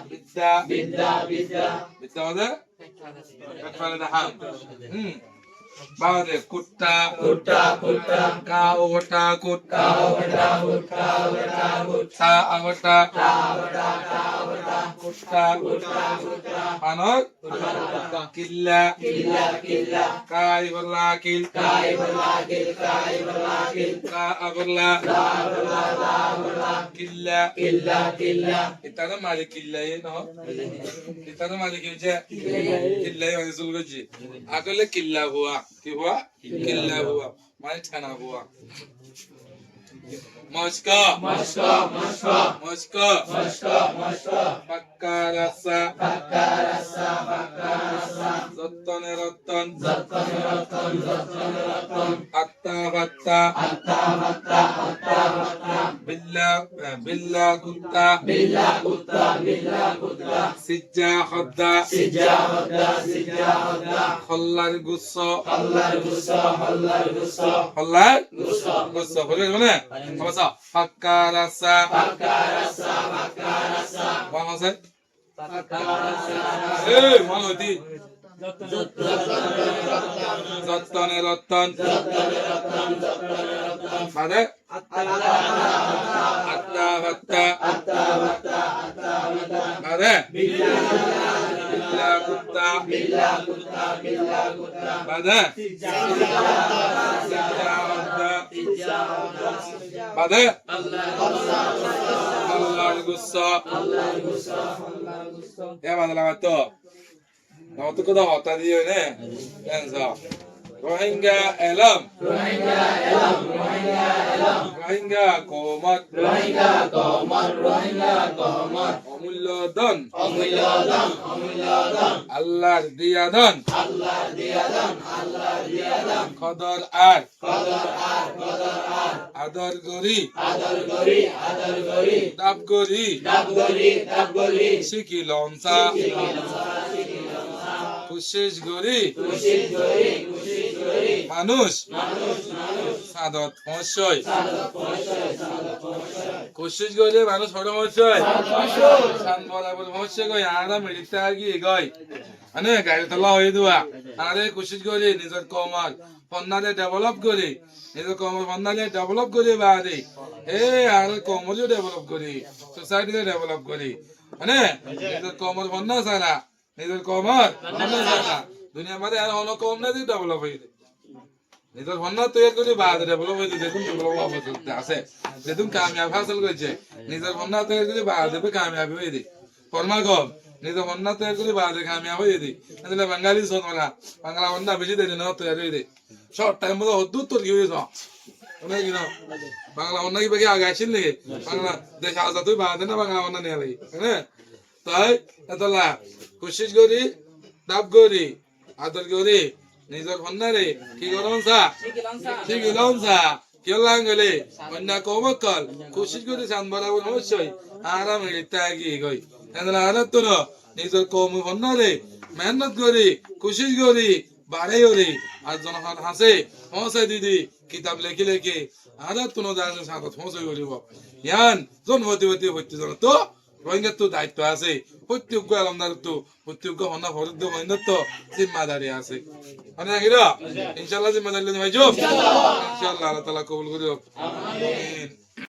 বিদ্যা বিদ্যা মানে পেট ফালে দেখা বাদে কুত্তা কা ওটা কুত্তা তা আগটা কুত্তা মানব কিল্লা কাই বলা কিল কা আগলা কিল্লা ইতারে মালিক কিল্লা এ ন ইতারে মালিক যে কিল্লা মানে সুলগজি আগলে কিল্লা হুয়া কি হুয়া কিল্লা হুয়া মানে ঠানা হুয়া মস্কা পাক্কা রাসা যত্তনে রত্তন আত্তা বাত্তা বিল্লা কুত্তা সিজ্জা খদ্দা খল্লার গুচ্ছ বলে মানে পাক্কা রাসা বাংলাদেশ মনোতি যত্তনে রত্তন বাদে আত্তা বাত্তা বাদে বিল্লা কুত্তা বাদে বাদে আল্লাহর গুচ্ছা এ বাদলা তো নতো কোদা হতা দিও নে এনসা রোহিঙ্গা এলম রোহিঙ্গা কওমত অমূল্য ধন আল্লাহর দিয়া ধন কদর আর আদর গরি দাব গরি শিকিলংসা কোশিশ গরি মানুষ সাদত পৌঁছয় কোশিশ গরি মানুষ হড় পৌঁছয় সান বরাবর পৌঁছে গই আরা মিলিতা গিয়ে গই মানে গাড়ি তলা হয়ে দেওয়া আরে কোশিশ গরি নিজের কমাল ফন্নালে ডেভেলপ করি নিজের কমল ফন্নালে ডেভেলপ করি বাদে আর কমলিও ডেভেলপ করি সোসাইটিতে ডেভেলপ করি মানে নিজের কমল ফন্না সারা নিজের কমল ফন্না সারা দুনিয়া বাদে আর অন্য কম না দিয়ে ডেভেলপ হয়ে নিজের ফন্না তৈরি করি বাদে ডেভেলপ হয়ে দেখুন ডেভেলপ হতে আছে দেখুন কামিয়াব হাসিল করেছে নিজের ফন্না তৈরি করি বাদে কামিয়াবি হয়ে দি ফর্মা কম নিজের ফন্না তৈরি করি বাদে কামিয়াব হয়ে দি তাহলে বাঙালি শোনা বাংলা ফন্না বেশি দেরি না তৈরি হয়ে দি শর্ট টাইম মতো হদ্দুর তোর কি হয়েছ বাংলা ফন্না কি বাকি আগে আসিল নাকি বাংলা দেশ আজাদ তুই বাদে না বাংলা ফন্না নিয়ে লাগি হ্যাঁ তাই এতলা কোশিশ করি দাব করি আদর করি নিজের ফন্নারে কি করন সা ঠিক ইলম সা কেলাং গলে অন্য কমকল কোশিশ করি সান বরাবর অবশ্যই আরাম হেলিতা গিয়ে গই এতলা আরাত তো নিজের কম ফন্নারে মেহনত করি কোশিশ করি বাড়ে করি আর জনগণ হাসে পৌঁছে দিদি কিতাব লেখি লেখি আরাত তো জানে সাথে পৌঁছে করিব ইয়ান জন্মতি হইতে জন তো রোহিঙ্গার তো দায়িত্ব আছে প্রত্যেক আলমদার তো প্রত্যেক হন্না ফরদ হইন্দর তো জিম্মাদারি আছে মানে ইনশাআল্লাহ জিম্মাদারি ভাইজো ইনশাআল্লাহ আল্লাহ তাআলা কবুল করিও আমিন।